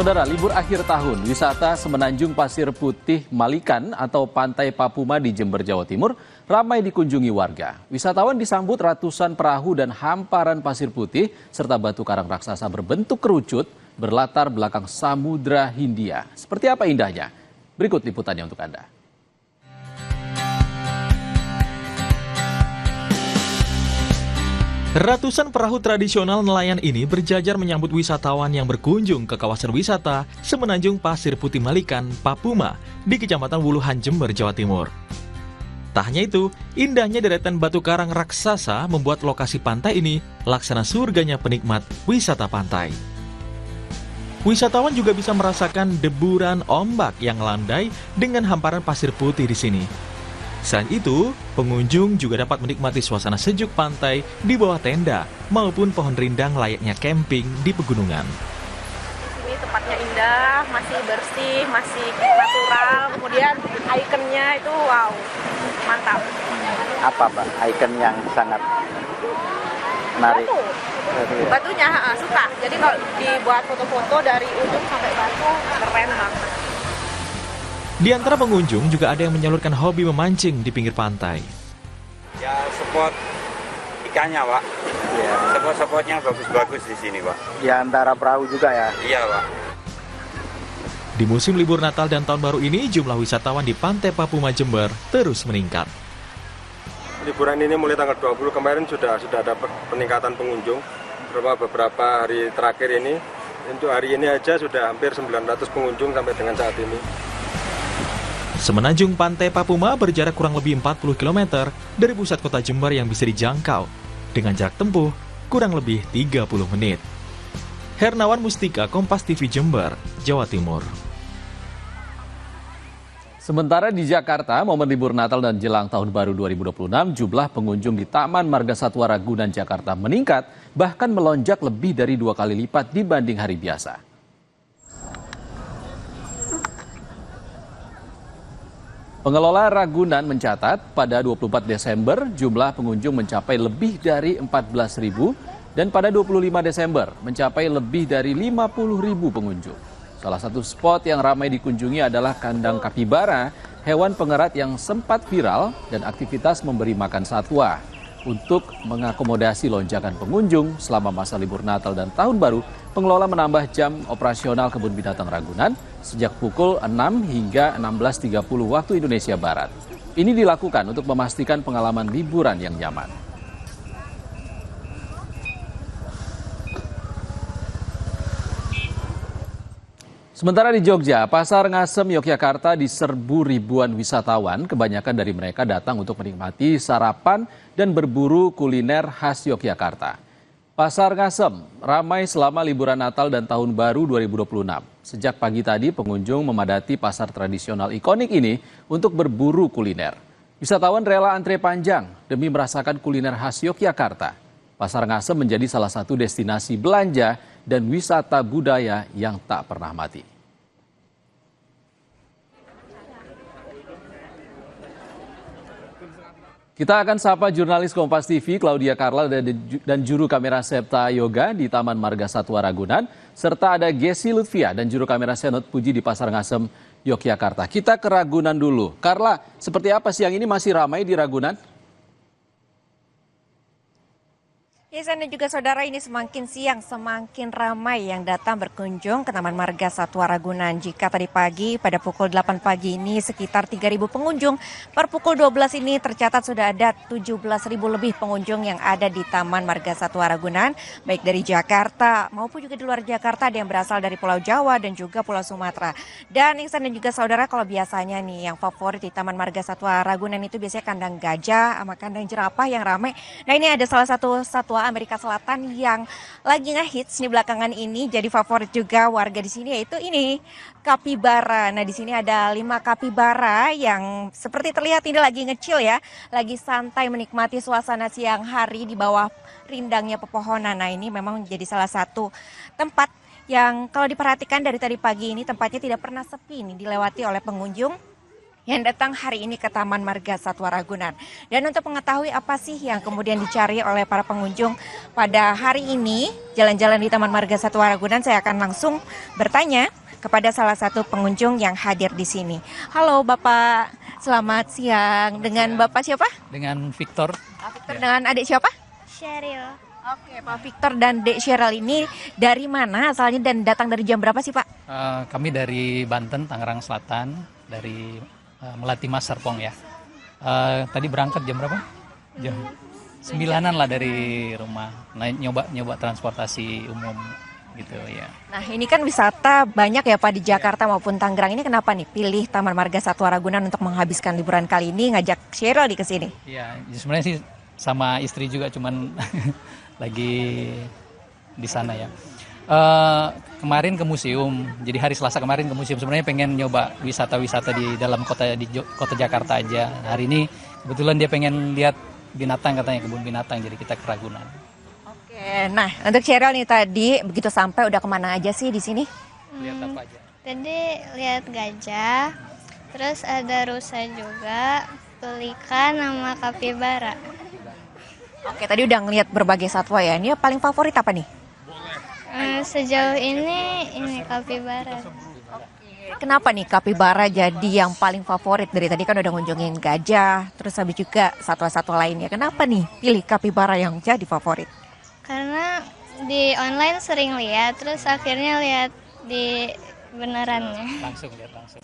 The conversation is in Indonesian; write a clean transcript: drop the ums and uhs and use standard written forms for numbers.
Saudara, libur akhir tahun, wisata Semenanjung Pasir Putih Malikan atau Pantai Papuma di Jember, Jawa Timur ramai dikunjungi warga. Wisatawan disambut ratusan perahu dan hamparan pasir putih serta batu karang raksasa berbentuk kerucut berlatar belakang Samudra Hindia. Seperti apa indahnya? Berikut liputannya untuk Anda. Ratusan perahu tradisional nelayan ini berjajar menyambut wisatawan yang berkunjung ke kawasan wisata Semenanjung Pasir Putih Malikan, Papuma, di Kecamatan Wuluhan, Jember, Jawa Timur. Tak hanya itu, indahnya deretan batu karang raksasa membuat lokasi pantai ini laksana surganya penikmat wisata pantai. Wisatawan juga bisa merasakan deburan ombak yang landai dengan hamparan pasir putih di sini. Selain itu, pengunjung juga dapat menikmati suasana sejuk pantai di bawah tenda maupun pohon rindang layaknya camping di pegunungan. Ini tempatnya indah, masih bersih, masih natural, kemudian ikonnya itu wow, mantap. Apa Pak ikon yang sangat menarik? Batunya suka, jadi kalau dibuat foto-foto dari ujung sampai batu keren banget. Di antara pengunjung juga ada yang menyalurkan hobi memancing di pinggir pantai. Ya, spot ikannya, Pak. Ya. Spot-spotnya bagus-bagus di sini, Pak. Di antara perahu juga ya? Iya, Pak. Di musim libur Natal dan Tahun Baru ini, jumlah wisatawan di Pantai Papuma, Jember terus meningkat. Liburan ini mulai tanggal 20 kemarin sudah ada peningkatan pengunjung. Beberapa hari terakhir ini, untuk hari ini aja sudah hampir 900 pengunjung sampai dengan saat ini. Semenanjung Pantai Papuma berjarak kurang lebih 40 km dari pusat kota Jember yang bisa dijangkau dengan jarak tempuh kurang lebih 30 menit. Hernawan Mustika, Kompas TV, Jember, Jawa Timur. Sementara di Jakarta, momen libur Natal dan jelang Tahun Baru 2026, jumlah pengunjung di Taman Marga Satwa Ragunan, Jakarta meningkat, bahkan melonjak lebih dari 2 kali lipat dibanding hari biasa. Pengelola Ragunan mencatat pada 24 Desember jumlah pengunjung mencapai lebih dari 14.000 dan pada 25 Desember mencapai lebih dari 50.000 pengunjung. Salah satu spot yang ramai dikunjungi adalah kandang kapibara, hewan pengerat yang sempat viral dan aktivitas memberi makan satwa. Untuk mengakomodasi lonjakan pengunjung selama masa libur Natal dan Tahun Baru, pengelola menambah jam operasional Kebun Binatang Ragunan sejak pukul 6 hingga 16.30 waktu Indonesia Barat. Ini dilakukan untuk memastikan pengalaman liburan yang nyaman. Sementara di Jogja, Pasar Ngasem, Yogyakarta diserbu ribuan wisatawan. Kebanyakan dari mereka datang untuk menikmati sarapan dan berburu kuliner khas Yogyakarta. Pasar Ngasem ramai selama liburan Natal dan Tahun Baru 2026. Sejak pagi tadi, pengunjung memadati pasar tradisional ikonik ini untuk berburu kuliner. Wisatawan rela antre panjang demi merasakan kuliner khas Yogyakarta. Pasar Ngasem menjadi salah satu destinasi belanja dan wisata budaya yang tak pernah mati. Kita akan sapa jurnalis Kompas TV Claudia Carla dan juru kamera Septa Yoga di Taman Marga Satwa Ragunan, serta ada Gesi Lutfia dan juru kamera Senot Puji di Pasar Ngasem, Yogyakarta. Kita ke Ragunan dulu. Carla, seperti apa siang ini masih ramai di Ragunan? Ya, dan juga saudara, ini semakin siang semakin ramai yang datang berkunjung ke Taman Marga Satwa Ragunan. Jika tadi pagi pada pukul 8 pagi ini sekitar 3.000 pengunjung, per pukul 12 ini tercatat sudah ada 17.000 lebih pengunjung yang ada di Taman Marga Satwa Ragunan, baik dari Jakarta maupun juga di luar Jakarta, ada yang berasal dari Pulau Jawa dan juga Pulau Sumatera. Dan Iksan dan juga saudara, kalau biasanya nih yang favorit di Taman Marga Satwa Ragunan itu biasanya kandang gajah sama kandang jerapah yang ramai. Nah, ini ada salah satu satwa Amerika Selatan yang lagi ngehits di belakangan ini, jadi favorit juga warga di sini, yaitu ini kapibara. Nah, di sini ada 5 kapibara yang seperti terlihat ini lagi ngecil ya, lagi santai menikmati suasana siang hari di bawah rindangnya pepohonan. Nah, ini memang menjadi salah satu tempat yang kalau diperhatikan dari tadi pagi ini tempatnya tidak pernah sepi nih dilewati oleh pengunjung. yang datang hari ini ke Taman Marga Satwa Ragunan. Dan untuk mengetahui apa sih yang kemudian dicari oleh para pengunjung pada hari ini jalan-jalan di Taman Marga Satwa Ragunan, saya akan langsung bertanya kepada salah satu pengunjung yang hadir di sini. Halo Bapak, selamat siang. Dengan Bapak siapa? Dengan Victor. Victor, dengan adik siapa? Sheryl. Oke, Pak Victor dan Dek Sheryl ini dari mana asalnya dan datang dari jam berapa sih Pak? Kami dari Banten, Tangerang Selatan, dari Melati Mas Serpong ya. Tadi berangkat jam berapa? Jam 9-an lah dari rumah. Nyoba transportasi umum gitu ya. Nah ini kan wisata banyak ya Pak di Jakarta maupun Tangerang, ini kenapa nih pilih Taman Marga Satwa Ragunan untuk menghabiskan liburan kali ini, ngajak Sheryl di kesini? Iya, sebenarnya sih sama istri juga, cuman lagi di sana ya. Kemarin ke museum, jadi hari Selasa kemarin ke museum. Sebenarnya pengen nyoba wisata-wisata di dalam kota Jakarta aja. Hari ini kebetulan dia pengen lihat binatang, katanya kebun binatang, jadi kita ke Ragunan. Oke, nah untuk Sheryl nih tadi begitu sampai udah kemana aja sih di sini? Lihat apa aja? Tadi lihat gajah, terus ada rusa juga, pelikan sama kapibara. Oke, tadi udah ngeliat berbagai satwa ya. Ini paling favorit apa nih? Sejauh ini kapibara. Kenapa nih kapibara jadi yang paling favorit? Dari tadi kan udah ngunjungin gajah, terus habis juga satwa-satwa lainnya. Kenapa nih pilih kapibara yang jadi favorit? Karena di online sering lihat, terus akhirnya lihat di benerannya. Langsung lihat langsung.